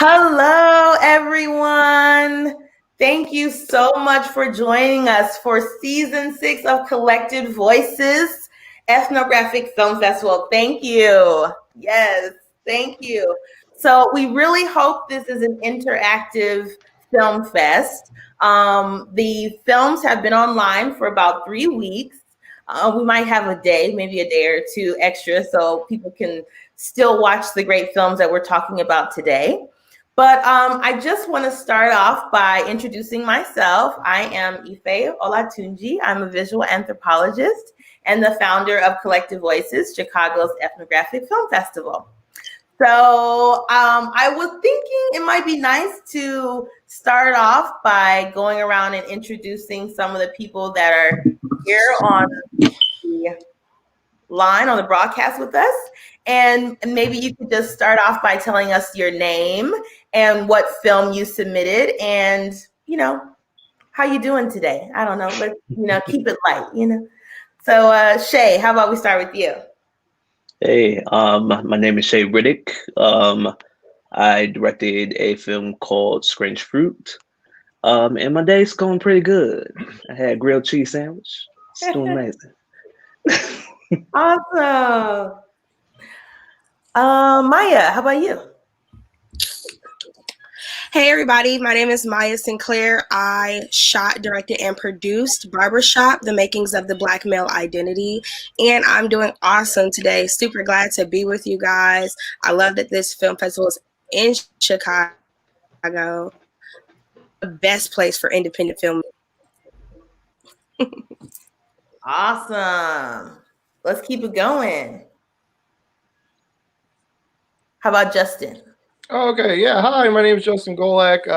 Hello, everyone. Thank you so much for joining us for season 6 of Collected Voices Ethnographic Film Festival. Thank you. Yes, thank you. So we really hope this is an interactive film fest. The films have been online for about 3 weeks. We might have a day, maybe a day or two extra, so people can still watch the great films that we're talking about today. But I just want to start off by introducing myself. I am Ife Olatunji. I'm a visual anthropologist and the founder of Collective Voices, Chicago's ethnographic film festival. So I was thinking it might be nice to start off by going around and introducing some of the people that are here on the line, on the broadcast with us. And maybe you could just start off by telling us your name and what film you submitted and, how you doing today? I don't know, let's, keep it light. So Shay, how about we start with you? Hey, my name is Shay Riddick. I directed a film called Strange Fruit. And my day's going pretty good. I had a grilled cheese sandwich. It's doing amazing. Awesome. Maya, how about you? Hey everybody, my name is Maya Sinclair. I shot, directed, and produced Barbershop, The Makings of the Black Male Identity, and I'm doing awesome today. Super glad to be with you guys. I love that this film festival is in Chicago, the best place for independent film. Awesome. Let's keep it going. How about Justin? Okay, yeah. Hi, my name is Justin Golak.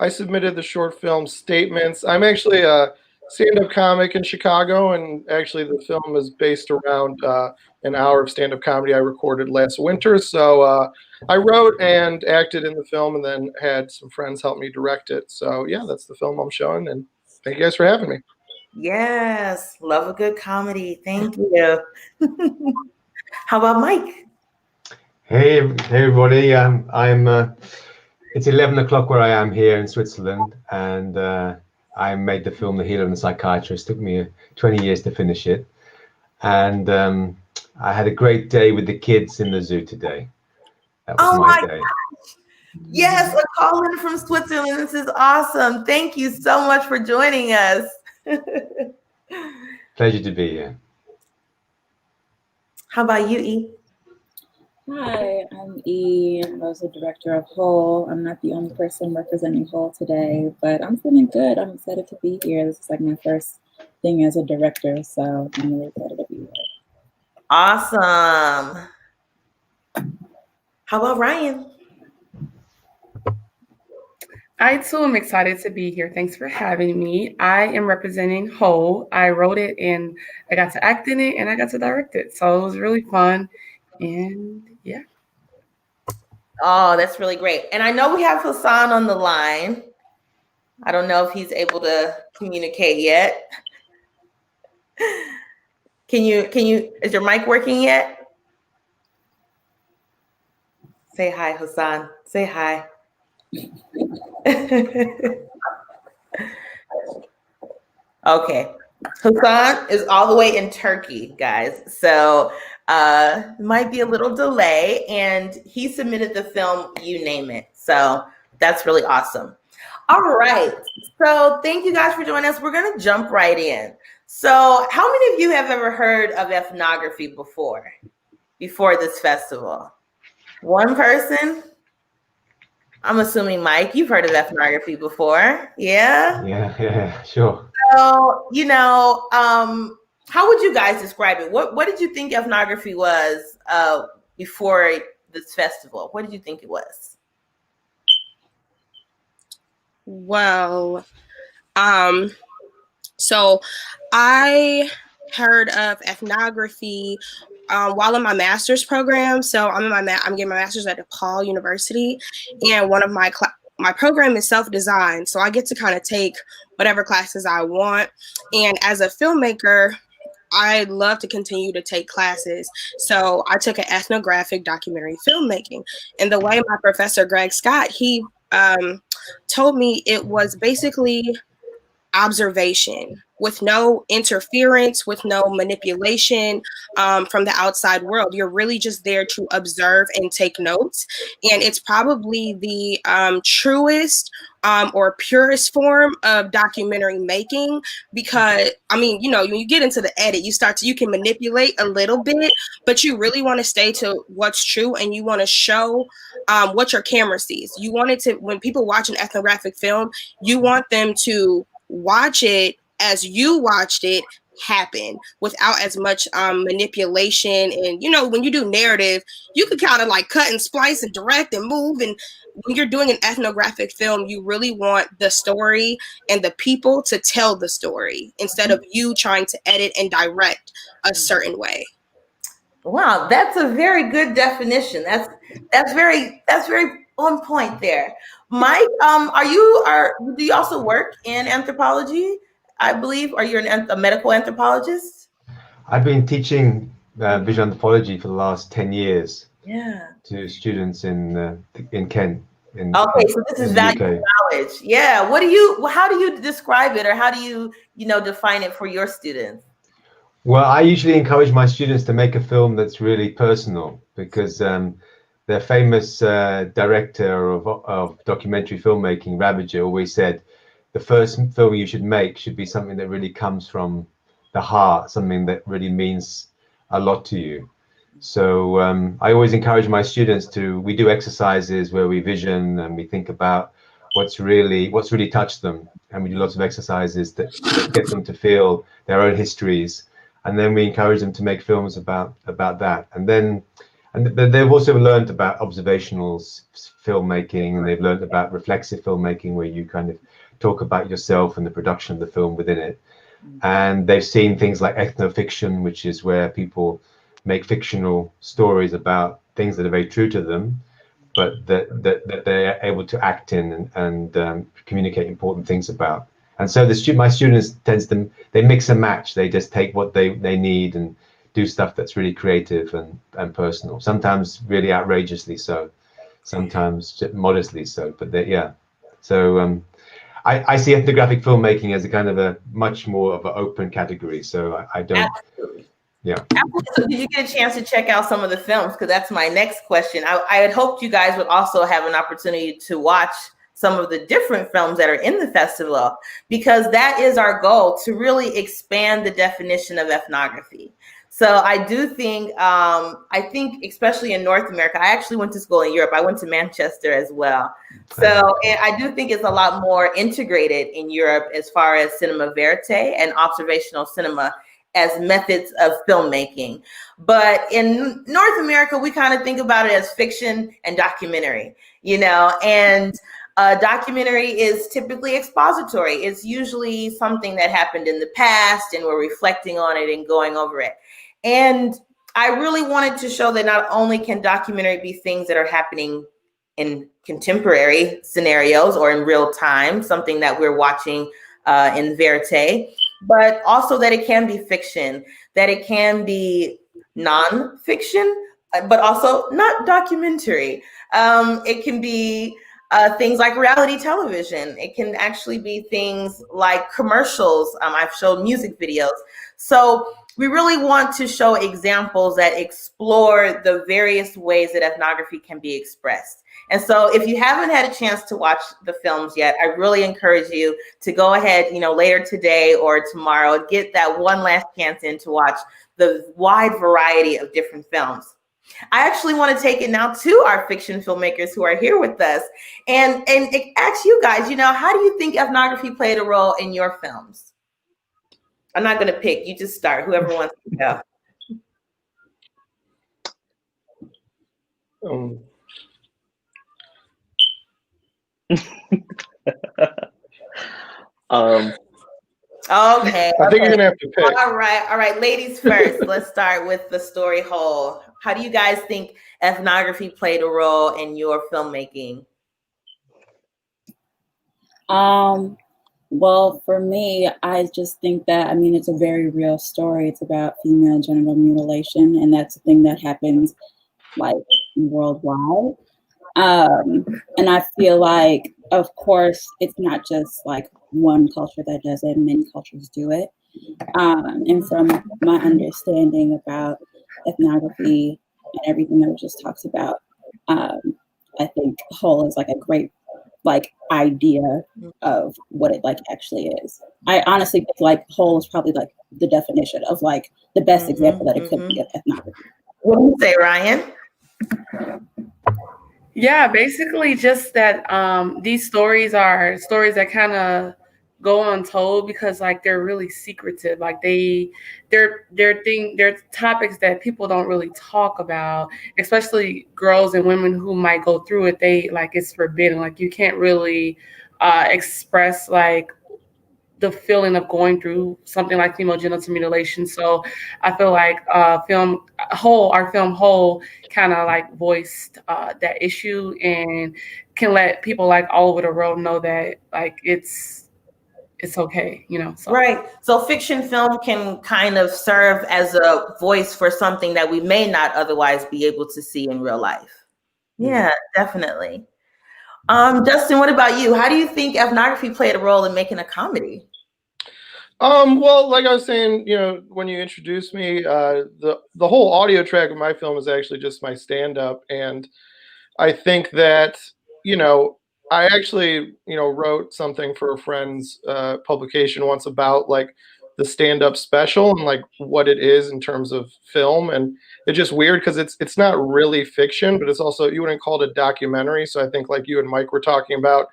I submitted the short film Statements. I'm actually a stand-up comic in Chicago, and actually the film is based around an hour of stand-up comedy I recorded last winter. So I wrote and acted in the film and then had some friends help me direct it. So yeah, that's the film I'm showing, and thank you guys for having me. Yes, love a good comedy. Thank you. How about Mike? Hey everybody. It's 11 o'clock where I am here in Switzerland, and I made the film The Healer and the Psychiatrist. It took me 20 years to finish it, and I had a great day with the kids in the zoo today. That was my day. Gosh. Yes, a call in from Switzerland. This is awesome. Thank you so much for joining us. Pleasure to be here. How about you, E? Hi, I'm E. I was the director of Whole. I'm not the only person representing Whole today, but I'm feeling good. I'm excited to be here. This is like my first thing as a director, so I'm really excited to be here. Awesome. How about Ryan? I too am excited to be here. Thanks for having me. I am representing Whole. I wrote it and I got to act in it and I got to direct it. So it was really fun. And yeah. Oh, that's really great. And I know we have Hassan on the line. I don't know if he's able to communicate yet. Is your mic working yet? Say hi, Hassan. Say hi. Okay. Hassan is all the way in Turkey, guys. So might be a little delay, and he submitted the film You Name It. So that's really awesome. All right. So thank you guys for joining us. We're going to jump right in. So how many of you have ever heard of ethnography before this festival? One person? I'm assuming, Mike, you've heard of ethnography before. Yeah? Yeah, sure. So, how would you guys describe it? What did you think ethnography was before this festival? What did you think it was? Well, so I heard of ethnography while in my master's program. So I'm getting my master's at DePaul University, and one of my program is self-designed. So I get to kind of take whatever classes I want. And as a filmmaker, I love to continue to take classes. So I took an ethnographic documentary filmmaking. And the way my professor, Greg Scott, he told me it was basically observation with no interference, with no manipulation from the outside world. You're really just there to observe and take notes. And it's probably the truest or purest form of documentary making, because I mean, you know, when you get into the edit, you can manipulate a little bit, but you really want to stay to what's true, and you want to show what your camera sees. You want it to, when people watch an ethnographic film, you want them to watch it as you watched it happen, without as much manipulation. And you know, when you do narrative, you could kind of like cut and splice and direct and move. And when you're doing an ethnographic film, you really want the story and the people to tell the story instead of you trying to edit and direct a certain way. Wow, that's a very good definition. That's very on point there. Mike, do you also work in anthropology? I believe, are you a medical anthropologist? I've been teaching visual anthropology for the last 10 years. Yeah. To students in Kent. Okay, so this is valuable knowledge. Yeah. How do you describe it, or how do you define it for your students? Well, I usually encourage my students to make a film that's really personal, because the famous director of documentary filmmaking, Ravager, always said the first film you should make should be something that really comes from the heart, something that really means a lot to you. So I always encourage my students we do exercises where we vision and we think about what's really touched them, and we do lots of exercises that get them to feel their own histories, and then we encourage them to make films about that. And they've also learned about observational filmmaking, and they've learned about reflexive filmmaking, where you kind of talk about yourself and the production of the film within it. And they've seen things like ethnofiction, which is where people make fictional stories about things that are very true to them, but that they're able to act in and communicate important things about. And so my students they mix and match. They just take what they need and do stuff that's really creative and personal. Sometimes really outrageously so, sometimes modestly so. But so I see ethnographic filmmaking as a kind of a much more of an open category. So I don't. Absolutely. Yeah. So did you get a chance to check out some of the films? Because that's my next question. I had hoped you guys would also have an opportunity to watch some of the different films that are in the festival, because that is our goal, to really expand the definition of ethnography. So I do think, especially in North America, I actually went to school in Europe. I went to Manchester as well. So I do think it's a lot more integrated in Europe as far as cinema verite and observational cinema as methods of filmmaking. But in North America, we kind of think about it as fiction and documentary, and documentary is typically expository. It's usually something that happened in the past, and we're reflecting on it and going over it. And I really wanted to show that not only can documentary be things that are happening in contemporary scenarios or in real time, something that we're watching in verite, but also that it can be fiction, that it can be non-fiction, but also not documentary. It can be things like reality television. It can actually be things like commercials. I've showed music videos. So we really want to show examples that explore the various ways that ethnography can be expressed. And so if you haven't had a chance to watch the films yet, I really encourage you to go ahead, later today or tomorrow, get that one last chance in to watch the wide variety of different films. I actually want to take it now to our fiction filmmakers who are here with us and ask you guys, how do you think ethnography played a role in your films? I'm not going to pick. You just start. Whoever wants to go. Okay. I think you're gonna have to pick. All right. Ladies first. Let's start with the story whole. How do you guys think ethnography played a role in your filmmaking? Well, for me, I just think that, I mean, it's a very real story. It's about female genital mutilation, and that's a thing that happens like worldwide. And I feel like, of course, it's not just like one culture that does it, many cultures do it. And from my understanding about ethnography and everything that we just talked about, I think whole is like a great like idea of what it like actually is. I honestly think like whole is probably like the definition of like the best example that it could be of ethnography. What do you say, Ryan? Yeah, basically just that these stories are stories that kind of go untold because like they're really secretive. Like they're topics that people don't really talk about, especially girls and women who might go through it. They like it's forbidden. Like you can't really express like the feeling of going through something like female genital mutilation. So I feel like our film Whole kind of like voiced that issue and can let people like all over the world know that like it's okay, you know. So. Right. So fiction film can kind of serve as a voice for something that we may not otherwise be able to see in real life. Yeah, definitely. Justin, what about you? How do you think ethnography played a role in making a comedy? Well, like I was saying, you know, when you introduced me, the whole audio track of my film is actually just my stand-up, and I think that, you know, I actually, you know, wrote something for a friend's publication once about like the stand-up special and like what it is in terms of film, and it's just weird because it's not really fiction, but it's also, you wouldn't call it a documentary. So I think like you and Mike were talking about,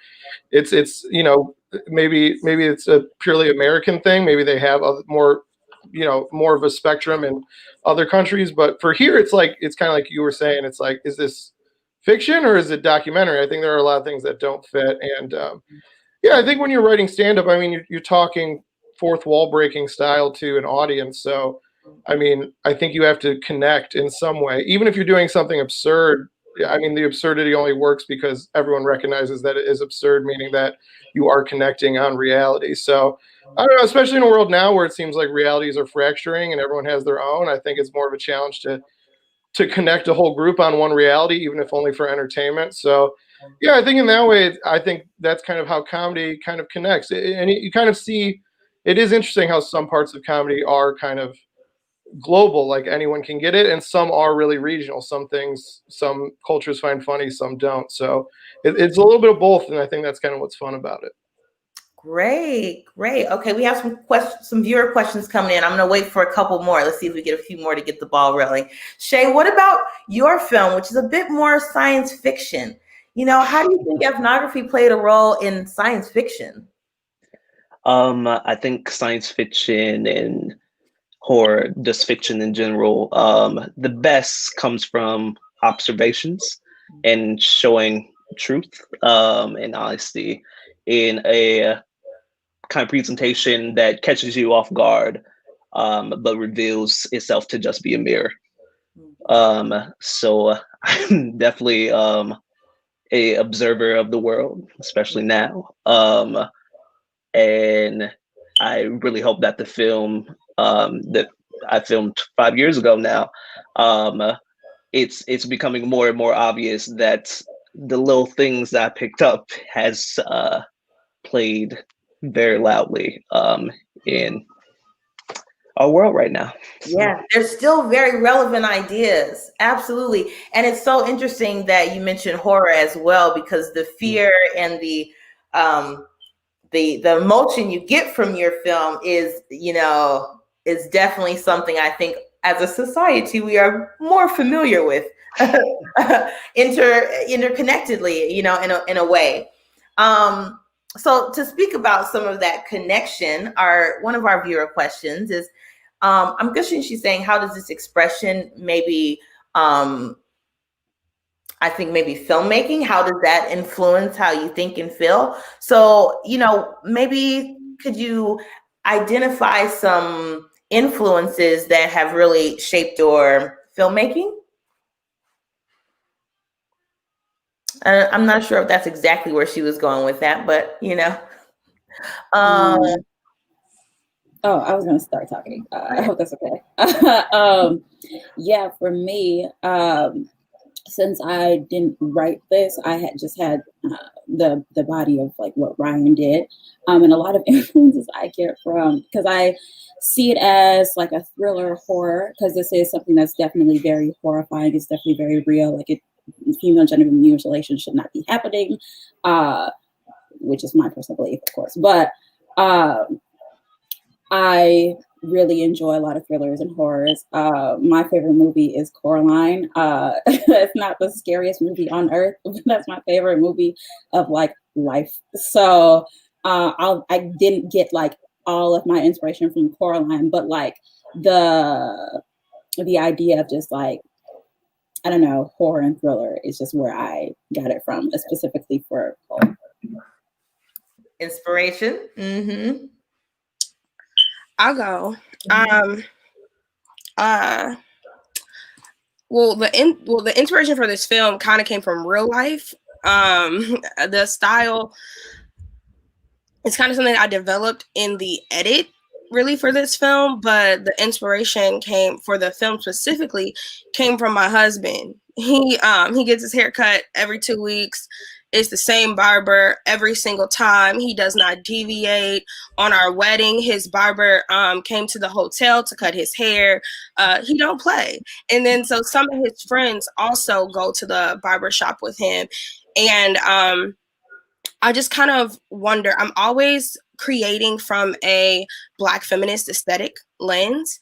it's you know, maybe it's a purely American thing. Maybe they have more, you know, more of a spectrum in other countries, but for here it's like, it's kind of like you were saying, it's like, is this fiction or is it documentary? I think there are a lot of things that don't fit. And yeah, I think when you're writing stand-up, I mean, you're talking fourth wall breaking style to an audience. So, I mean, I think you have to connect in some way. Even if you're doing something absurd, I mean, the absurdity only works because everyone recognizes that it is absurd, meaning that you are connecting on reality. So, I don't know, especially in a world now where it seems like realities are fracturing and everyone has their own, I think it's more of a challenge to connect a whole group on one reality, even if only for entertainment. So, yeah, I think in that way, I think that's kind of how comedy kind of connects. And you kind of see, it is interesting how some parts of comedy are kind of global, like anyone can get it, and some are really regional. Some things, some cultures find funny, some don't. So it's a little bit of both, and I think that's kind of what's fun about it. Great. Okay, we have some viewer questions coming in. I'm gonna wait for a couple more. Let's see if we get a few more to get the ball rolling. Shay, what about your film, which is a bit more science fiction? You know, how do you think ethnography played a role in science fiction? I think science fiction and horror, just fiction in general, the best comes from observations and showing truth and honesty in a kind of presentation that catches you off guard, but reveals itself to just be a mirror. So I'm definitely a observer of the world, especially now. And I really hope that the film that I filmed 5 years ago now, it's becoming more and more obvious that the little things that I picked up has played very loudly in our world right now. Yeah, they're still very relevant ideas. Absolutely. And it's so interesting that you mentioned horror as well, because the fear and the emotion you get from your film is, you know, is definitely something I think as a society we are more familiar with interconnectedly, you know, in a way. So to speak about some of that connection, one of our viewer questions is, I'm guessing she's saying, how does this expression maybe, I think maybe filmmaking, how does that influence how you think and feel? So, you know, maybe could you identify some influences that have really shaped your filmmaking? I'm not sure if that's exactly where she was going with that, but, you know. Um, Oh, I was going to start talking. I hope that's okay. Yeah, for me, since I didn't write this, I had just had the body of like what Ryan did, and a lot of influences I get from, because I see it as like a thriller horror, because this is something that's definitely very horrifying. It's definitely very real. Like female gender mutilation should not be happening, which is my personal belief, of course. But I really enjoy a lot of thrillers and horrors. My favorite movie is Coraline. It's not the scariest movie on earth, but that's my favorite movie of like life. So I didn't get like all of my inspiration from Coraline, but like the idea of just like, I don't know, horror and thriller is just where I got it from, specifically for Cole. Inspiration. Mm-hmm. I'll go. Well, the inspiration for this film kind of came from real life. The style, it's kind of something I developed in the edit really for this film, but the inspiration came for the film specifically came from my husband. He gets his hair cut every 2 weeks. It's the same barber every single time. He does not deviate. On our wedding, his barber came to the hotel to cut his hair. He don't play. And then so some of his friends also go to the barber shop with him. And I just kind of wonder, I'm always creating from a Black feminist aesthetic lens,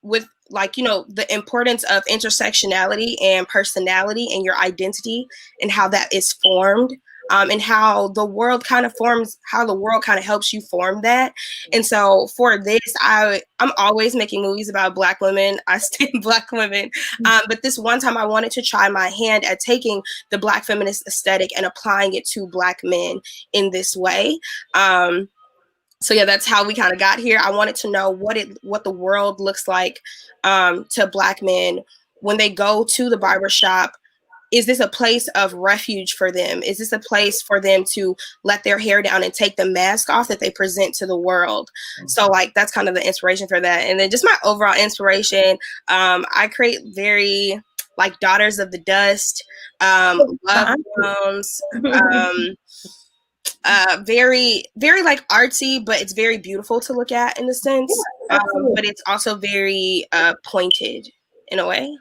with like, you know, the importance of intersectionality and personality and your identity and how that is formed, and how the world kind of helps you form that. And so for this, I'm always making movies about Black women. I stand Black women. But this one time I wanted to try my hand at taking the Black feminist aesthetic and applying it to Black men in this way. So yeah, that's how we kind of got here. I wanted to know what the world looks like to Black men when they go to the barbershop. Is this a place of refuge for them? Is this a place for them to let their hair down and take the mask off that they present to the world? So like, that's kind of the inspiration for that. And then just my overall inspiration, I create very like Daughters of the Dust, love films, very, very like artsy, but it's very beautiful to look at in a sense. But it's also very pointed in a way.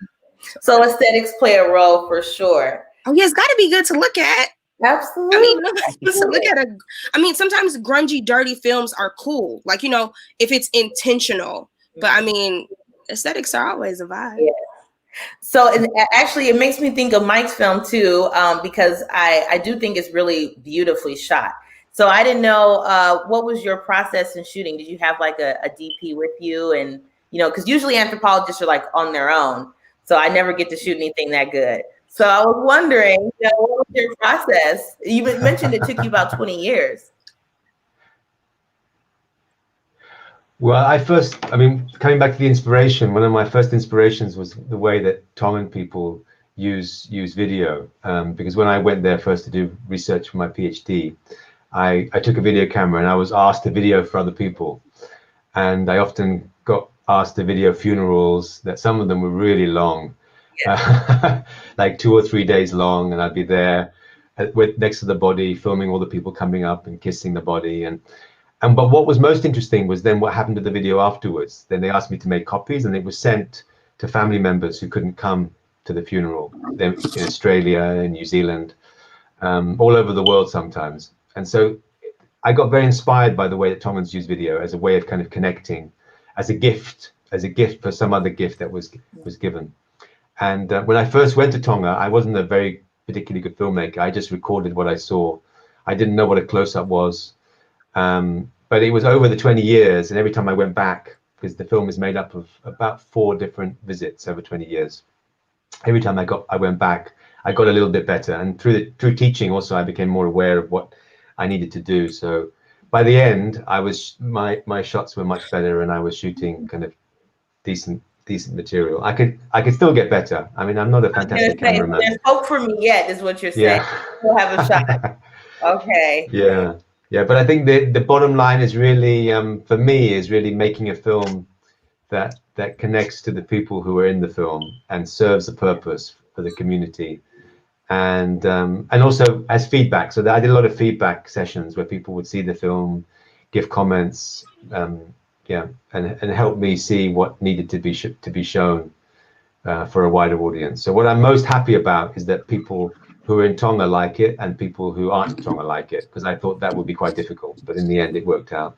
So aesthetics play a role for sure. Oh yeah, it's got to be good to look at. Absolutely. I mean, to look at sometimes grungy, dirty films are cool. Like, you know, if it's intentional. But I mean, aesthetics are always a vibe. Yeah. So actually, it makes me think of Mike's film too, because I do think it's really beautifully shot. So I didn't know, what was your process in shooting? Did you have like a DP with you? And, you know, because usually anthropologists are like on their own. So I never get to shoot anything that good. So I was wondering, you know, what was your process? You mentioned it took you about 20 years. Well, coming back to the inspiration, one of my first inspirations was the way that Tongan people use video. Because when I went there first to do research for my PhD, I took a video camera and I was asked to video for other people. And I often got asked to video funerals that some of them were really long, like 2 or 3 days long. And I'd be there next to the body, filming all the people coming up and kissing the body. But what was most interesting was then what happened to the video afterwards. Then they asked me to make copies and it was sent to family members who couldn't come to the funeral in Australia and New Zealand, all over the world sometimes. And so I got very inspired by the way that Tongans use video as a way of kind of connecting, as a gift for some other gift that was given. And when I first went to Tonga, I wasn't a very particularly good filmmaker. I just recorded what I saw. I didn't know what a close-up was. But it was over the 20 years, and every time I went back, because the film is made up of about 4 different visits over 20 years. Every time I went back, I got a little bit better, and through teaching also, I became more aware of what I needed to do. So by the end, my shots were much better, and I was shooting kind of decent material. I could still get better. I mean, I'm not a fantastic cameraman. There's hope for me yet, is what you're saying. Yeah. We'll have a shot. Okay. Yeah. Yeah, but I think the bottom line is really, for me, is really making a film that connects to the people who are in the film and serves a purpose for the community, and also as feedback. So I did a lot of feedback sessions where people would see the film, give comments, and help me see what needed to be shown for a wider audience. So what I'm most happy about is that people who are in Tonga like it and people who aren't in Tonga like it, because I thought that would be quite difficult, but in the end it worked out.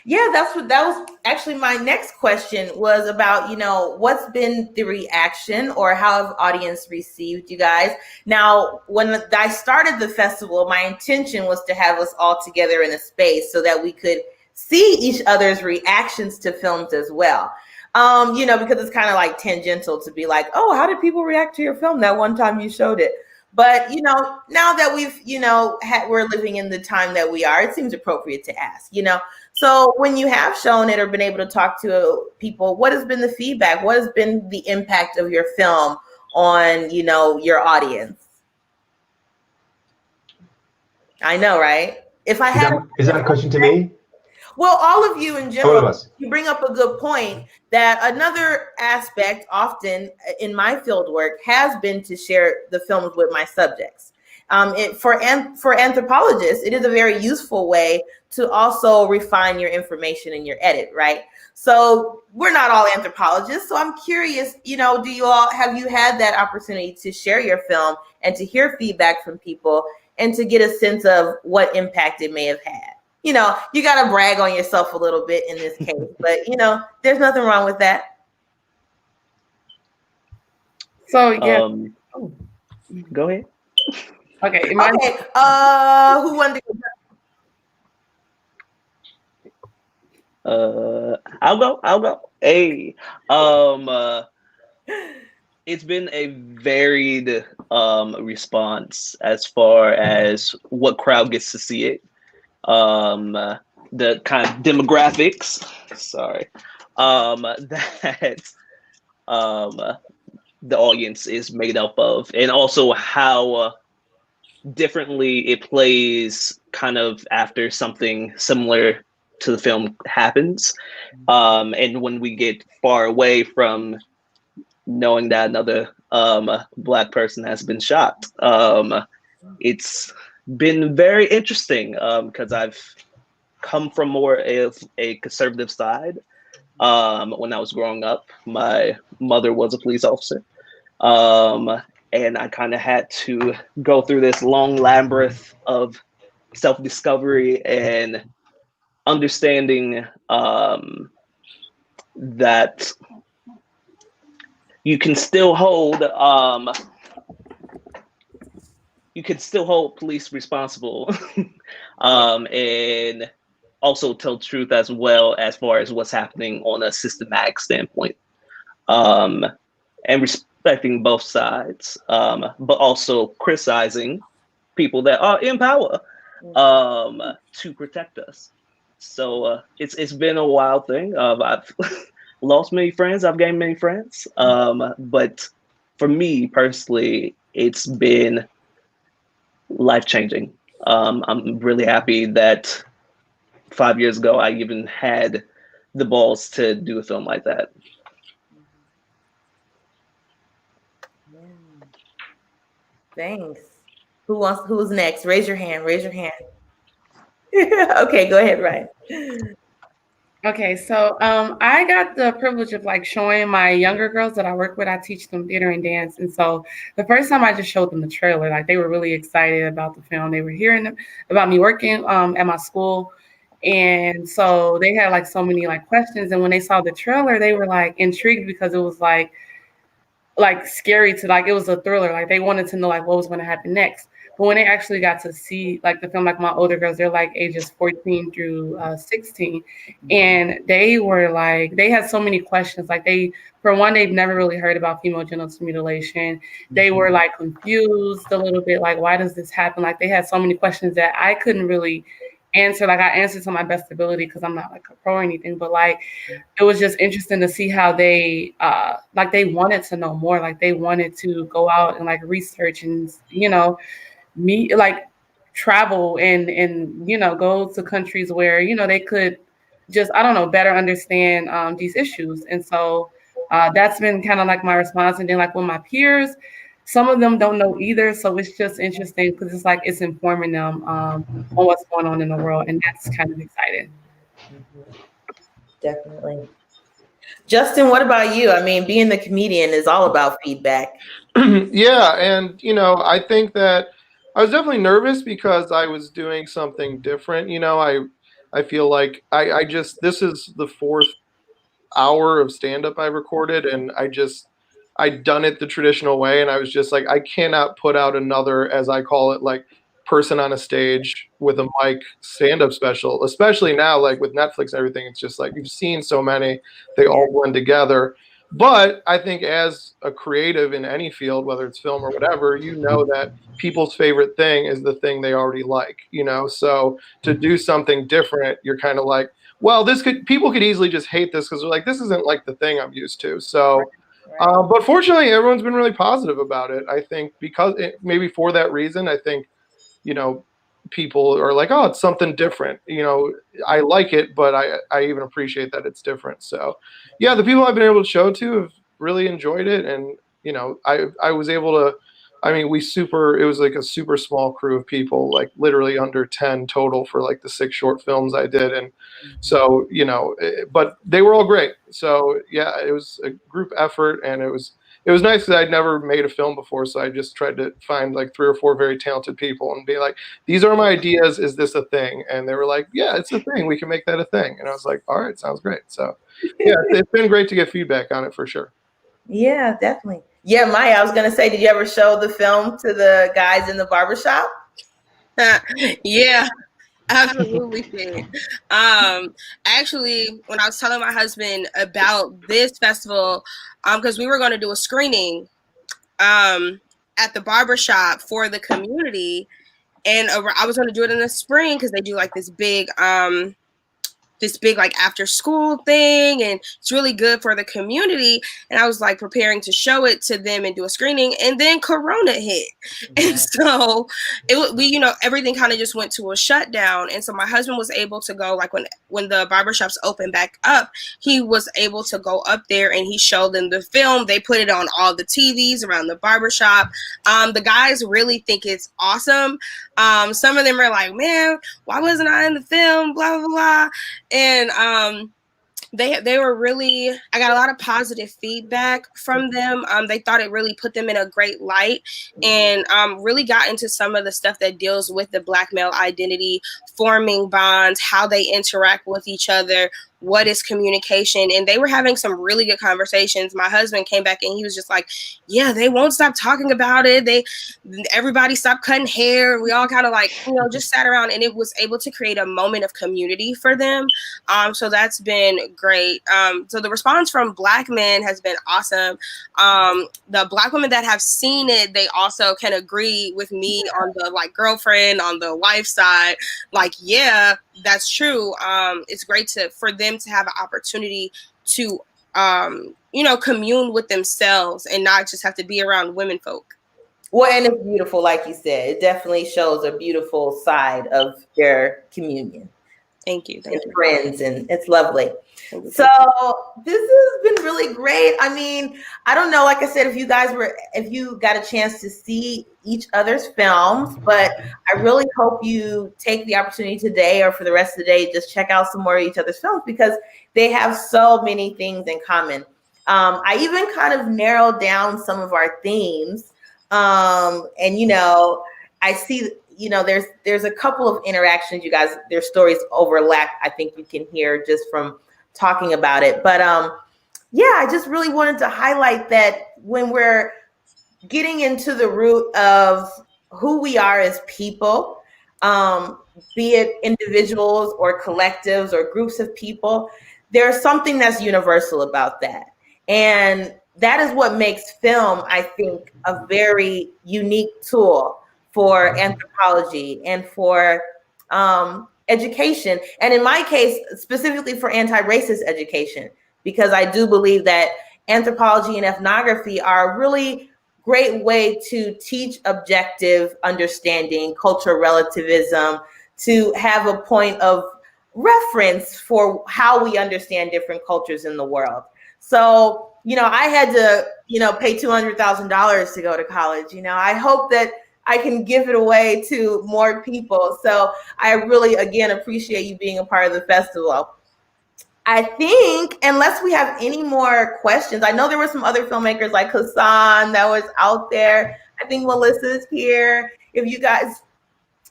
Yeah, that was actually my next question was about, what's been the reaction or how have audience received you guys? Now, when I started the festival, my intention was to have us all together in a space so that we could see each other's reactions to films as well. Because it's kind of like tangential to be like, oh, how did people react to your film that one time you showed it? But, now that we've, we're living in the time that we are, it seems appropriate to ask, So when you have shown it or been able to talk to people, what has been the feedback? What has been the impact of your film on, your audience? I know, right? Is that a question to me? Well, all of you in general, all of us. You bring up a good point that another aspect often in my field work has been to share the films with my subjects. For anthropologists, it is a very useful way to also refine your information in your edit, right? So we're not all anthropologists. So I'm curious, have you had that opportunity to share your film and to hear feedback from people and to get a sense of what impact it may have had? You got to brag on yourself a little bit in this case, but there's nothing wrong with that. So yeah. Go ahead. Okay. Who wanted to go? I'll go. Hey, it's been a varied response as far as what crowd gets to see it. The kind of demographics, that the audience is made up of, and also how differently it plays kind of after something similar to the film happens. And when we get far away from knowing that another Black person has been shot, it's been very interesting because I've come from more of a conservative side. When I was growing up, my mother was a police officer, and I kind of had to go through this long labyrinth of self-discovery and understanding that you can still hold police responsible and also tell truth as well as far as what's happening on a systematic standpoint, and respecting both sides, but also criticizing people that are in power to protect us. So it's been a wild thing. I've lost many friends, I've gained many friends, but for me personally, it's been life-changing. I'm really happy that 5 years ago I even had the balls to do a film like that. Thanks. Who's next? Raise your hand. Okay, go ahead, Ryan. Okay, so I got the privilege of showing my younger girls that I work with. I teach them theater and dance, and so the first time I just showed them the trailer, they were really excited about the film. They were hearing about me working at my school, and so they had so many questions. And when they saw the trailer, they were intrigued because it was scary to it was a thriller. They wanted to know what was going to happen next. But when they actually got to see the film, my older girls, they're ages 14 through 16, and they were they had so many questions. For one, they've never really heard about female genital mutilation. They were confused a little bit, why does this happen? They had so many questions that I couldn't really answer. I answered to my best ability because I'm not a pro or anything, but it was just interesting to see how they they wanted to know more. They wanted to go out and research and meet travel and go to countries where they could just, I don't know, better understand these issues. And so that's been kind of like my response. And then like with my peers, some of them don't know either, so it's just interesting because it's like it's informing them on what's going on in the world, and that's kind of exciting. Definitely. Justin, what about you? I mean, being the comedian is all about feedback. Yeah, and I think that I was definitely nervous because I was doing something different. I feel like I just, this is the 4th hour of stand-up I recorded, and I'd done it the traditional way, and I was just like, I cannot put out another, as I call it, like person on a stage with a mic stand-up special, especially now, like with Netflix and everything. It's just like, you've seen so many, they all blend together. But I think as a creative in any field, whether it's film or whatever, that people's favorite thing is the thing they already like, so to do something different, you're kind of like, well, people could easily just hate this because they're like, this isn't like the thing I'm used to. So, but fortunately, everyone's been really positive about it. I think maybe for that reason, I think, people are like, oh, it's something different. I like it, but I even appreciate that it's different. So, yeah, the people I've been able to show to have really enjoyed it. And, I was able to, it was like a super small crew of people, like literally under 10 total for like the 6 short films I did. And so, but they were all great. So yeah, it was a group effort, and it was nice because I'd never made a film before. So I just tried to find like 3 or 4 very talented people and be like, these are my ideas. Is this a thing? And they were like, yeah, it's a thing. We can make that a thing. And I was like, all right, sounds great. So yeah, it's been great to get feedback on it for sure. Yeah, definitely. Yeah, Maya, I was going to say, did you ever show the film to the guys in the barbershop? Yeah, absolutely did. Actually, when I was telling my husband about this festival, because we were going to do a screening at the barbershop for the community, and I was going to do it in the spring because they do like this big like after school thing, and it's really good for the community. And I was like preparing to show it to them and do a screening, and then Corona hit. And so we everything kind of just went to a shutdown. And so my husband was able to go, like when the barbershops opened back up, he was able to go up there and he showed them the film. They put it on all the TVs around the barbershop. The guys really think it's awesome. Some of them are like, man, why wasn't I in the film? Blah, blah, blah. And they were really, I got a lot of positive feedback from them. They thought it really put them in a great light, and really got into some of the stuff that deals with the Black male identity, forming bonds, how they interact with each other, what is communication. And they were having some really good conversations. My husband came back and he was just like, yeah, they won't stop talking about it. Everybody stopped cutting hair. We all kind of like, just sat around, and it was able to create a moment of community for them. So that's been great. So the response from Black men has been awesome. The Black women that have seen it, they also can agree with me on the like girlfriend, on the wife side. Like, yeah, that's true. It's great for them to have an opportunity to, commune with themselves and not just have to be around women folk. Well, and it's beautiful, like you said. It definitely shows a beautiful side of their communion. Thank you. Friends, and it's lovely. So this has been really great. I mean, I don't know, like I said, if you got a chance to see each other's films, but I really hope you take the opportunity today or for the rest of the day, just check out some more of each other's films, because they have so many things in common. I even kind of narrowed down some of our themes. And, I see, there's a couple of interactions, you guys, their stories overlap. I think you can hear just from talking about it. But I just really wanted to highlight that when we're getting into the root of who we are as people, be it individuals or collectives or groups of people, there's something that's universal about that. And that is what makes film, I think, a very unique tool for anthropology and for education. And in my case, specifically for anti-racist education, because I do believe that anthropology and ethnography are really great way to teach objective understanding, cultural relativism, to have a point of reference for how we understand different cultures in the world. So, I had to, pay $200,000 to go to college. I hope that I can give it away to more people. So I really, again, appreciate you being a part of the festival. I think, unless we have any more questions, I know there were some other filmmakers like Hassan that was out there. I think Melissa's here. If you guys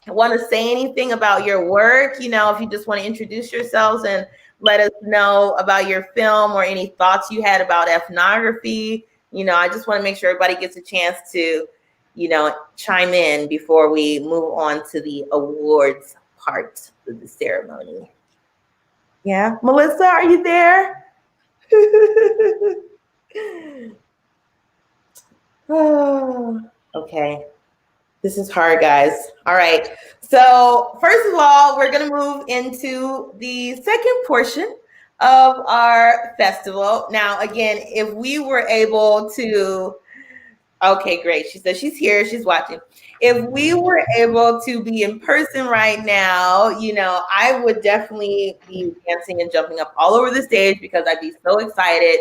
want to say anything about your work, if you just want to introduce yourselves and let us know about your film or any thoughts you had about ethnography, I just want to make sure everybody gets a chance to, chime in before we move on to the awards part of the ceremony. Yeah, Melissa, are you there? Oh, okay. This is hard, guys. All right. So first of all, we're going to move into the second portion of our festival. Now, again, if we were able to, okay, great. She says she's here. She's watching. If we were able to be in person right now, I would definitely be dancing and jumping up all over the stage because I'd be so excited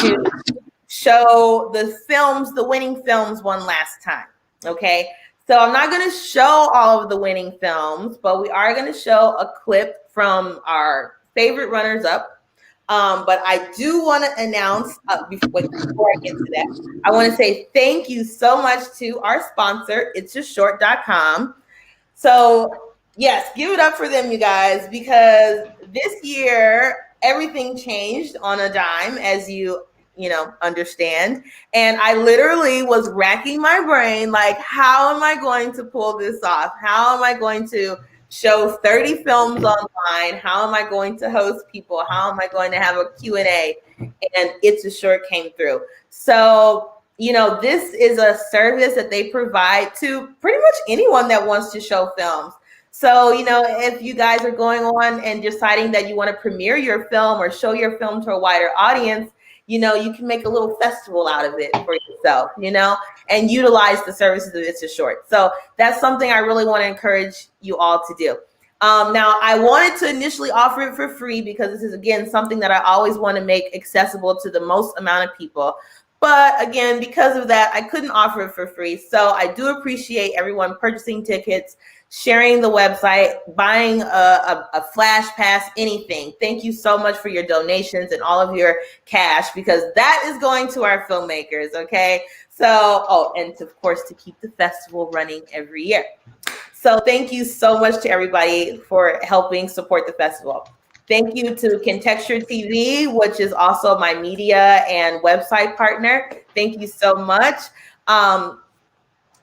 to show the winning films one last time. Okay. So I'm not going to show all of the winning films, but we are going to show a clip from our favorite runners up. But I do want to announce, before I get to that, I want to say thank you so much to our sponsor, itsjustshort.com. So yes, give it up for them, you guys, because this year, everything changed on a dime, as you understand. And I literally was racking my brain, like, how am I going to pull this off? How am I going to show 30 films online? How am I going to host people? How am I going to have a Q&A? And It's a Short came through. So, this is a service that they provide to pretty much anyone that wants to show films. So, if you guys are going on and deciding that you want to premiere your film or show your film to a wider audience, you can make a little festival out of it for yourself, and utilize the services of It's a Short. So that's something I really want to encourage you all to do. Now, I wanted to initially offer it for free because this is, again, something that I always want to make accessible to the most amount of people. But again, because of that, I couldn't offer it for free. So I do appreciate everyone purchasing tickets, sharing the website, buying a flash pass, anything. Thank you so much for your donations and all of your cash, because that is going to our filmmakers, okay? So, and of course, to keep the festival running every year. So thank you so much to everybody for helping support the festival. Thank you to Contexture TV, which is also my media and website partner. Thank you so much.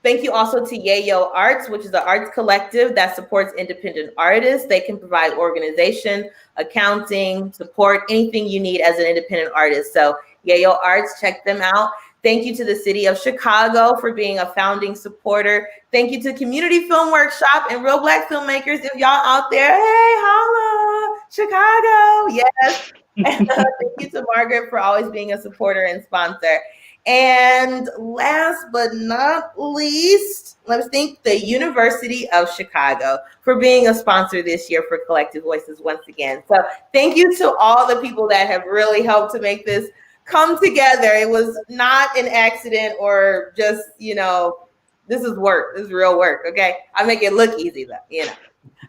Thank you also to Yayo Arts, which is the arts collective that supports independent artists. They can provide organization, accounting, support, anything you need as an independent artist. So Yayo Arts, check them out. Thank you to the City of Chicago for being a founding supporter. Thank you to Community Film Workshop and Real Black Filmmakers. If y'all out there, hey, holla, Chicago, yes. And thank you to Margaret for always being a supporter and sponsor. And last but not least, let's thank the University of Chicago for being a sponsor this year for Collective Voices once again. So thank you to all the people that have really helped to make this come together. It was not an accident or just, this is work. This is real work, okay? I make it look easy though,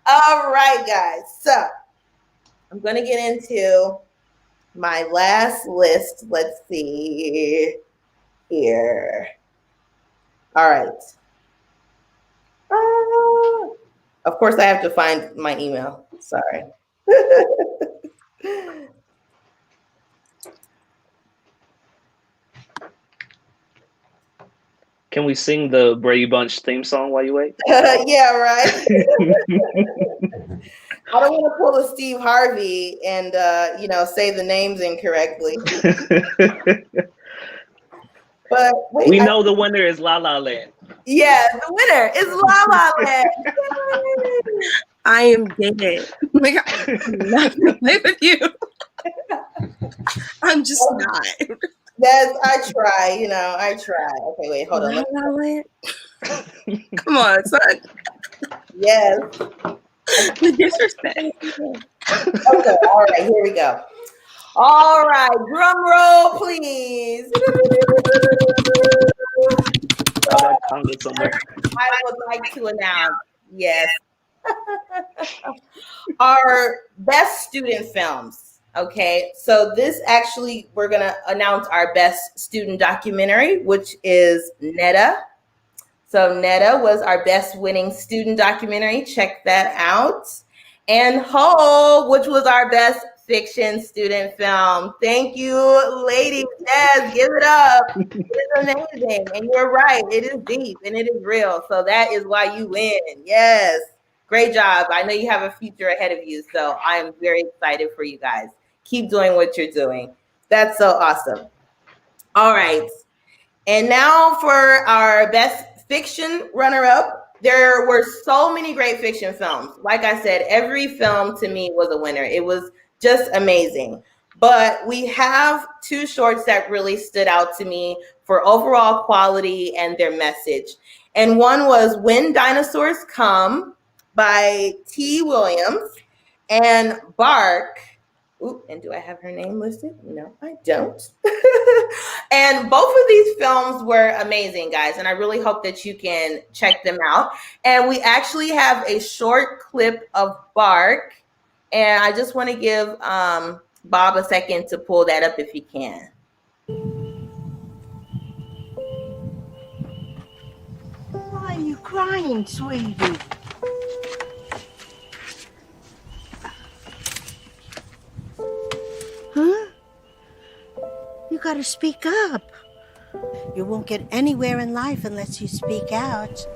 All right, guys. So I'm going to get into my last list. Let's see here. All right. Of course, I have to find my email. Sorry. Can we sing the Brady Bunch theme song while you wait? Yeah, right. I don't want to pull a Steve Harvey and say the names incorrectly. But wait, we know the winner is La La Land. Yeah, the winner is La La Land. I am dead. Like, I'm not gonna play with you. I'm just not. That's I try, I try. Okay, wait, hold on. La La Land. Come on, son. Yes. The disrespect. Okay, all right, here we go. All right, drum roll, please. Oh, that Congo somewhere. I would like to announce, yes, our best student films. Okay, so this actually, we're gonna announce our best student documentary, which is Netta. So Netta was our best winning student documentary. Check that out. And Ho, which was our best fiction student film. Thank you, ladies. Yes, give it up. It's amazing. And you're right. It is deep and it is real. So that is why you win. Yes. Great job. I know you have a future ahead of you. So I am very excited for you guys. Keep doing what you're doing. That's so awesome. All right. And now for our best fiction runner-up. There were so many great fiction films. Like I said, every film to me was a winner. It was just amazing. But we have two shorts that really stood out to me for overall quality and their message. And one was When Dinosaurs Come by T. Williams, and Bark. Ooh, and do I have her name listed? No, I don't. And both of these films were amazing, guys. And I really hope that you can check them out. And we actually have a short clip of Bark. And I just want to give Bob a second to pull that up if he can. Why are you crying, sweetie? Huh? You gotta speak up. You won't get anywhere in life unless you speak out.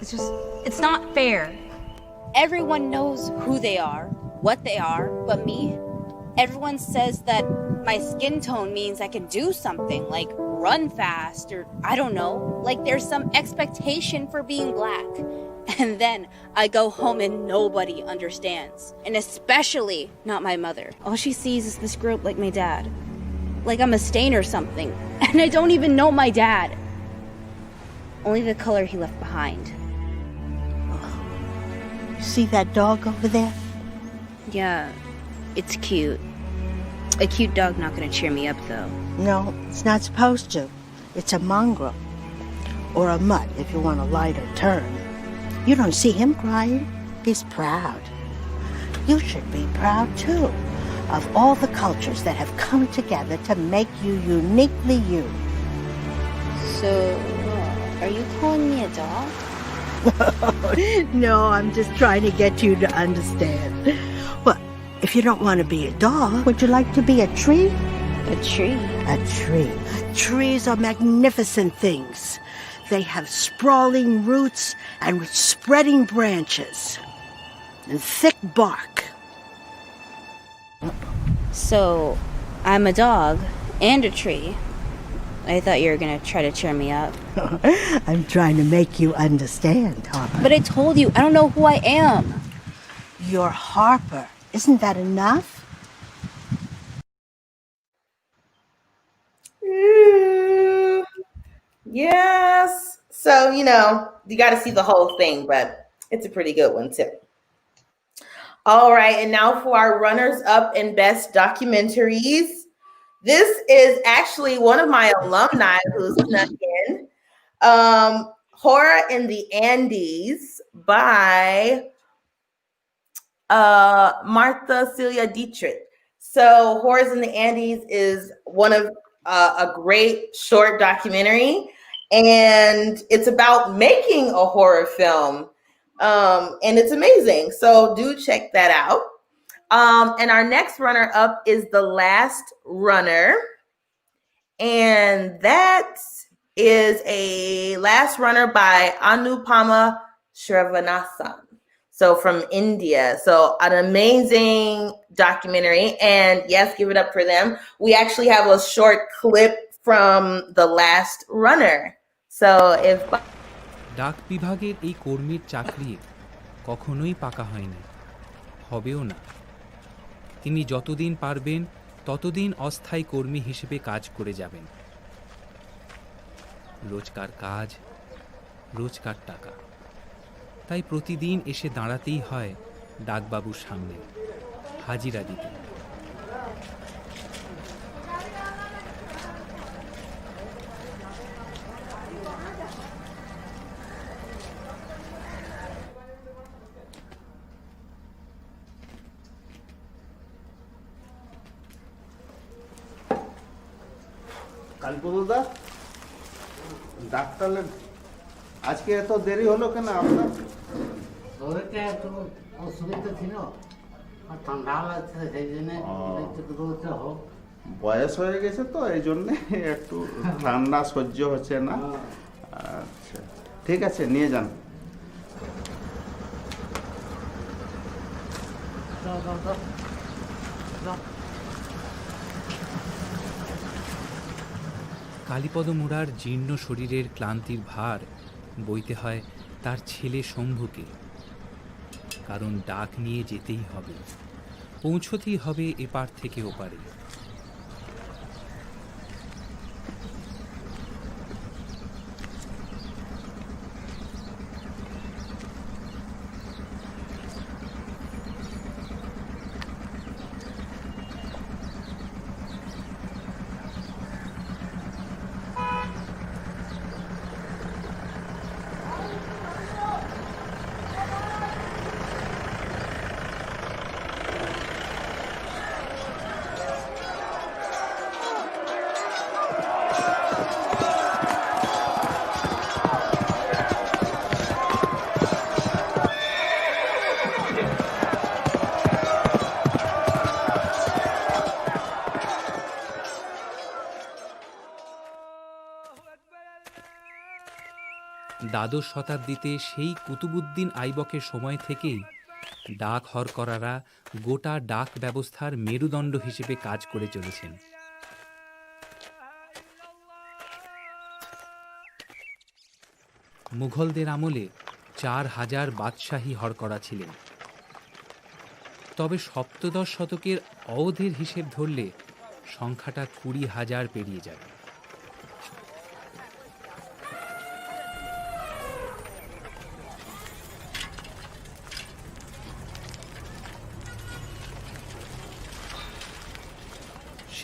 It's not fair. Everyone knows who they are, what they are, but me? Everyone says that my skin tone means I can do something, like run fast, or I don't know, like there's some expectation for being black. And then I go home and nobody understands. And especially not my mother. All she sees is this group like my dad. Like I'm a stain or something. And I don't even know my dad. Only the color he left behind. See that dog over there? Yeah, it's cute. A cute dog not gonna cheer me up though. No, it's not supposed to. It's a mongrel. Or a mutt if you want a lighter term. You don't see him crying. He's proud. You should be proud too of all the cultures that have come together to make you uniquely you. So, are you calling me a dog? No, I'm just trying to get you to understand. Well, if you don't want to be a dog, would you like to be a tree? A tree? A tree. Trees are magnificent things. They have sprawling roots and spreading branches and thick bark. So, I'm a dog and a tree. I thought you were gonna try to cheer me up. I'm trying to make you understand, Harper. But I told you, I don't know who I am. You're Harper. Isn't that enough? Yes. So, you got to see the whole thing, but it's a pretty good one too. All right. And now for our runners up and best documentaries. This is actually one of my alumni who snuck in. Horror in the Andes by Martha Celia Dietrich. So Horrors in the Andes is one of a great short documentary, and it's about making a horror film, and it's amazing. So do check that out. And our next runner up is The Last Runner, and that is a Last Runner by Anupama Srinivasan. So from India. So an amazing documentary. And yes, give it up for them. We actually have a short clip from The Last Runner. So if ডাক বিভাগের এই কর্মীর চাকরি কখনোই পাকা হয়নি, হবেও না। তিনি যতদিন পারবেন ততদিন অস্থায়ী কর্মী হিসেবে কাজ করে যাবেন। রোজকার কাজ, রোজকার টাকা। তাই প্রতিদিন এসে দাঁড়াতেই হয় ডাকবাবুর সামনে, হাজিরা দিতে। কালীপদদা, ডাক্তার আজকে এত দেরি হলো কেন আপনার? শরীরটা একটু অসুবিধা ছিল আর ঠান্ডা লাগছে, সেই জন্য হোক। বয়স হয়ে গেছে তো এই জন্যে একটু ঠান্ডা সহ্য হচ্ছে না। আচ্ছা ঠিক আছে, নিয়ে যান। কালীপদ মুড়ার জীর্ণ শরীরের ক্লান্তির ভার বইতে হয় তার ছেলে শম্ভুকে। কারণ ডাক নিয়ে যেতেই হবে, পৌঁছতেই হবে এপার থেকে ওপারে। দ্বাদশ শতাব্দীতে সেই কুতুবুদ্দিন আইবকের সময় থেকেই ডাক হরকরারা গোটা ডাক ব্যবস্থার মেরুদণ্ড হিসেবে কাজ করে চলেছেন। মুঘলদের আমলে 4000 বাদশাহী হরকরা ছিলেন। তবে সপ্তদশ শতকের অওধের হিসেব ধরলে সংখ্যাটা 20,000 পেরিয়ে যাবে।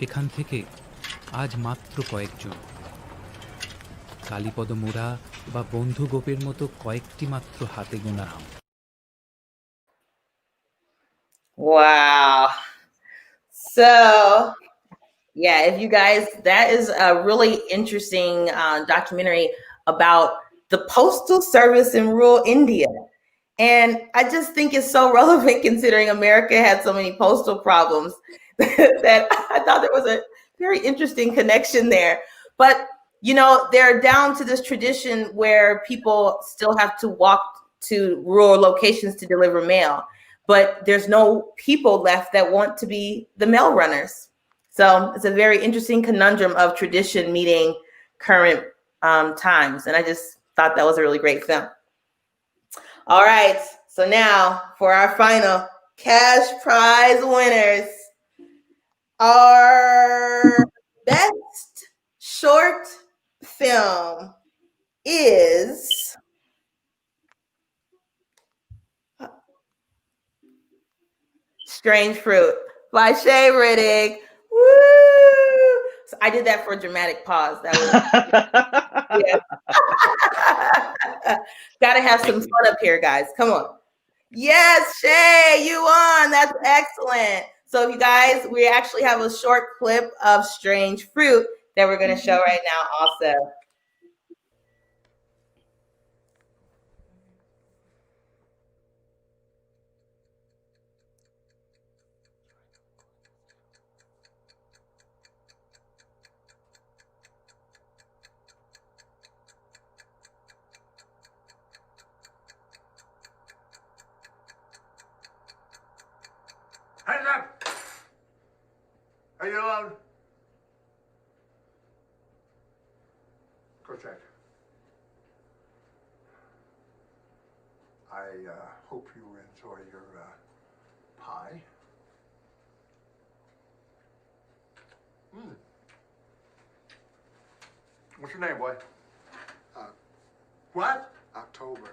সেখান থেকে আজ মাত্র কয়েকজন, কালীপদ মোড়া বা বন্ধু গোপের মতো কয়েকটি মাত্র হাতে গোনা নাম। Wow. So, yeah, if you guys, that is a really interesting documentary about the postal service in rural India. And I just think it's so relevant considering America had so many postal problems that I thought there was a very interesting connection there. But, you know, they're down to this tradition where people still have to walk to rural locations to deliver mail. But there's no people left that want to be the mail runners. So it's a very interesting conundrum of tradition meeting current times. And I just thought that was a really great film. All right. So now for our final cash prize winners. Our best short film is Strange Fruit by Shay Riddick. Woo! So I did that for a dramatic pause. That was yeah. Gotta have some fun up here, guys. Come on. Yes, Shay, you won. That's excellent. So you guys, we actually have a short clip of Strange Fruit that we're going to show right now also. Hands up! Are you alone? Kochak. I hope you enjoy your pie. What's your name, boy? What? October.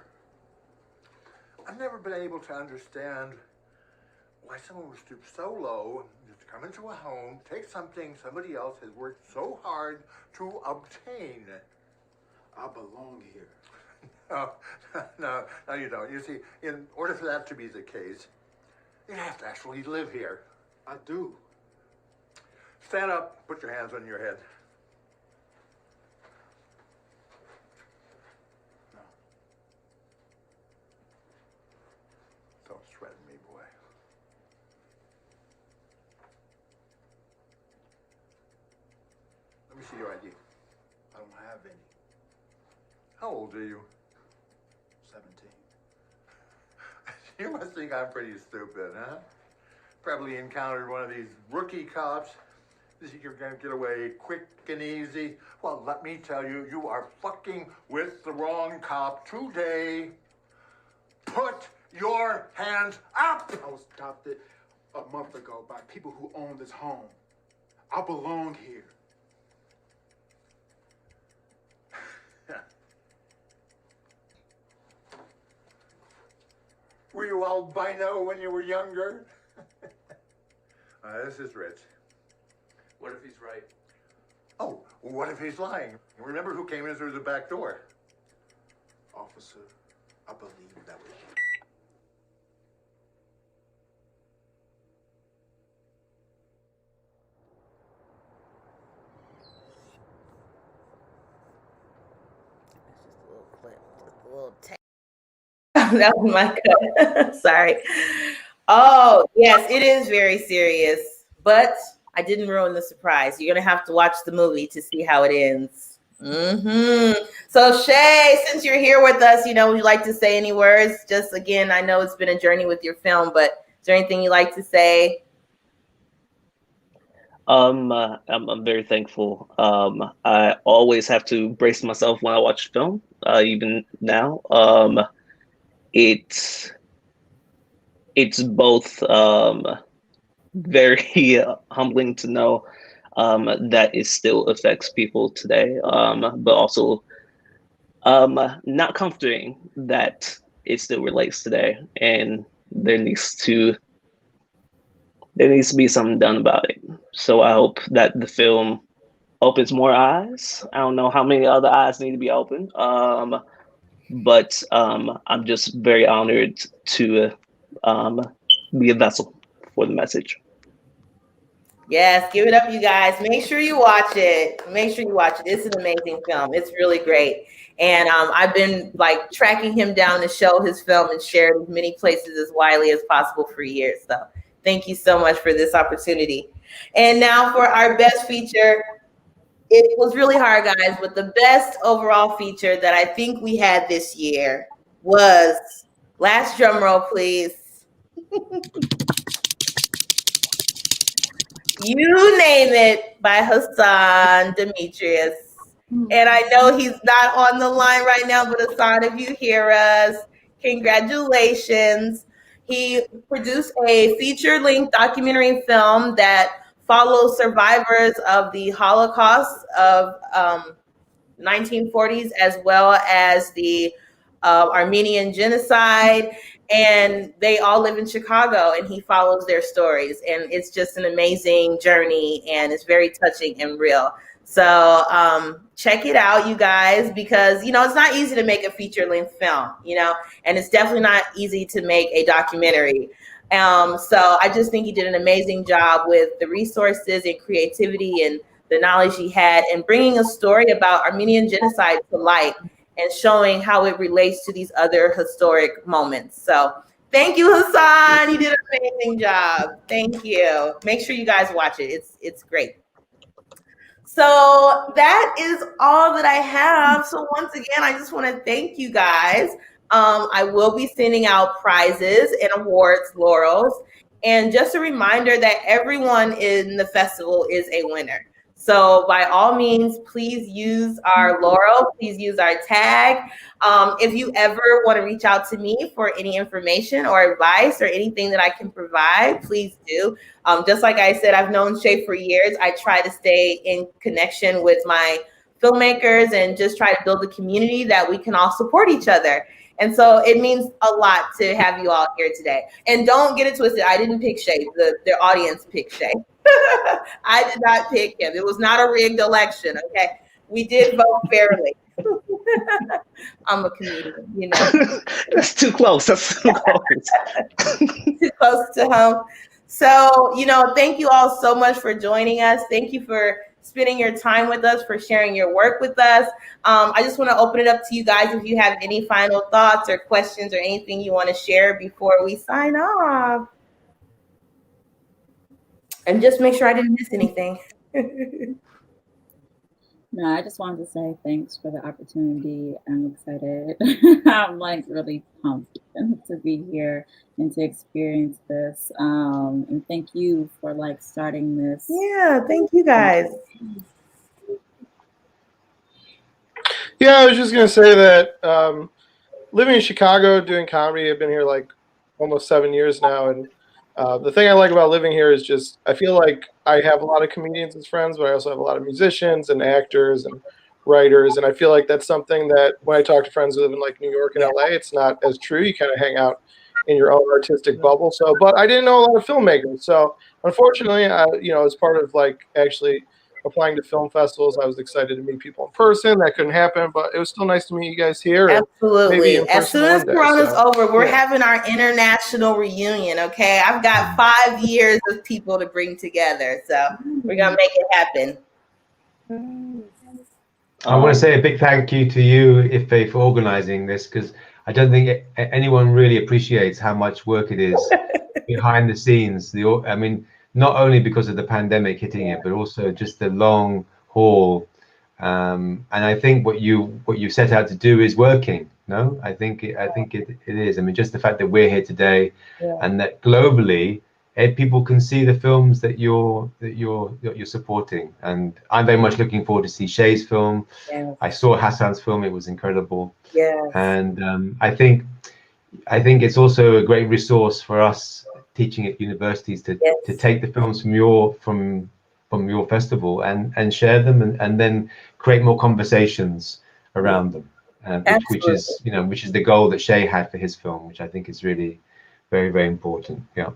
I've never been able to understand why someone would stoop so low just to come into a home, take something somebody else has worked so hard to obtain. I belong here. No, you don't. You see, in order for that to be the case, you have to actually live here. I do. Stand up, put your hands on your head. No. Don't sweat me, boy. Let me see your ID. I don't have any. How old are you? 17. You must think I'm pretty stupid, huh? Probably encountered one of these rookie cops. You think you're gonna get away quick and easy? Well, let me tell you, you are fucking with the wrong cop today. Put your hands up! I was adopted a month ago by people who own this home. I belong here. Were you albino when you were younger? This is Rich. What if he's right? Oh, what if he's lying? Remember who came in through the back door? Officer, I believe that was you. That was my cut. Sorry. Oh, yes, it is very serious, but I didn't ruin the surprise. You're going to have to watch the movie to see how it ends. So Shay, since you're here with us, would you like to say any words? Just again, I know it's been a journey with your film, but is there anything you'd like to say? I'm very thankful. I always have to brace myself when I watch film, even now. It's both very humbling to know that it still affects people today, but also not comforting that it still relates today, and there needs to be something done about it. So I hope that the film opens more eyes. I don't know how many other eyes need to be opened, but I'm just very honored to be a vessel for the message. Yes, give it up, you guys. Make sure you watch it. It's an amazing film. It's really great. And I've been tracking him down to show his film and share it in as many places as widely as possible for years. So thank you so much for this opportunity. And now for our best feature. It was really hard, guys, but the best overall feature that I think we had this year was, last drum roll, please. You Name It by Hassan Demetrius. And I know he's not on the line right now, but Hassan, if you hear us, congratulations. He produced a feature-length documentary film that follows survivors of the Holocaust of 1940s, as well as the Armenian genocide. And they all live in Chicago, and he follows their stories. And it's just an amazing journey, and it's very touching and real. So check it out, you guys, because, it's not easy to make a feature-length film, and it's definitely not easy to make a documentary. So I just think he did an amazing job with the resources and creativity and the knowledge he had, and bringing a story about Armenian genocide to light and showing how it relates to these other historic moments. So thank you, Hassan. You did an amazing job. Thank you. Make sure you guys watch it. It's great. So that is all that I have. So once again, I just want to thank you guys. I will be sending out prizes and awards, laurels, and just a reminder that everyone in the festival is a winner. So by all means, please use our laurel, please use our tag. If you ever want to reach out to me for any information or advice or anything that I can provide, please do. Just like I said, I've known Shay for years. I try to stay in connection with my filmmakers and just try to build a community that we can all support each other. And so it means a lot to have you all here today. And don't get it twisted. I didn't pick Shay. The audience picked Shay. I did not pick him. It was not a rigged election, okay? We did vote fairly. I'm a comedian, you know. That's too close. That's too close. Too close to home. So, you know, thank you all so much for joining us. Thank you for spending your time with us, for sharing your work with us. I just want to open it up to you guys if you have any final thoughts or questions or anything you want to share before we sign off. And just make sure I didn't miss anything. No, I just wanted to say thanks for the opportunity. I'm excited. I'm like really pumped to be here and to experience this. And thank you for like starting this. Yeah, thank you guys. Yeah, I was just gonna say that living in Chicago, doing comedy, I've been here like almost 7 years now, and the thing I like about living here is just I feel like I have a lot of comedians as friends, but I also have a lot of musicians and actors and writers, and I feel like that's something that when I talk to friends who live in like New York and LA, it's not as true. You kind of hang out in your own artistic bubble. So, but I didn't know a lot of filmmakers, so unfortunately, you know, as part of like actually applying to film festivals, I was excited to meet people in person. That couldn't happen, but it was still nice to meet you guys here. Absolutely. As soon as Corona's over, we're yeah. having our international reunion, okay? I've got 5 years of people to bring together, so we're going to make it happen. I want to say a big thank you to you, Ife, for organizing this, because I don't think anyone really appreciates how much work it is behind the scenes. I mean, not only because of the pandemic hitting it, but also just the long haul. And I think what you set out to do is working. No, I think it is. I mean, just the fact that we're here today, and that globally, people can see the films that you're supporting. And I'm very much looking forward to see Shay's film. Yes. I saw Hassan's film; it was incredible. Yeah. And I think it's also a great resource for us teaching at universities to take the films from your festival and share them and then create more conversations around them, which is the goal that Shay had for his film, which I think is really very, very important. Yeah.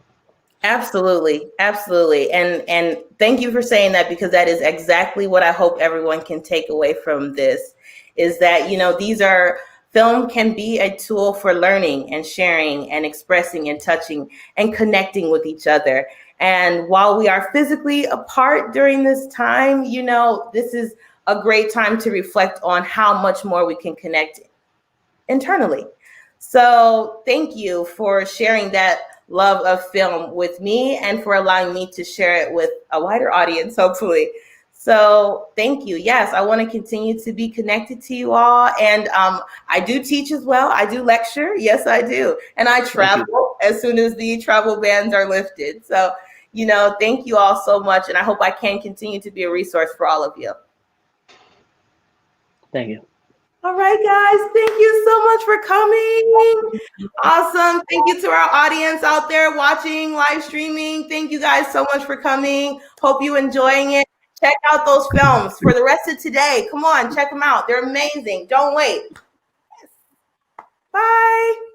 Absolutely. And thank you for saying that, because that is exactly what I hope everyone can take away from this, is that, you know, film can be a tool for learning and sharing and expressing and touching and connecting with each other. And while we are physically apart during this time, you know, this is a great time to reflect on how much more we can connect internally. So thank you for sharing that love of film with me and for allowing me to share it with a wider audience, hopefully. So thank you. Yes, I want to continue to be connected to you all. And I do teach as well. I do lecture. Yes, I do. And I travel as soon as the travel bans are lifted. So, you know, thank you all so much. And I hope I can continue to be a resource for all of you. Thank you. All right, guys. Thank you so much for coming. Awesome. Thank you to our audience out there watching, live streaming. Thank you guys so much for coming. Hope you're enjoying it. Check out those films for the rest of today. Come on, check them out. They're amazing. Don't wait. Bye.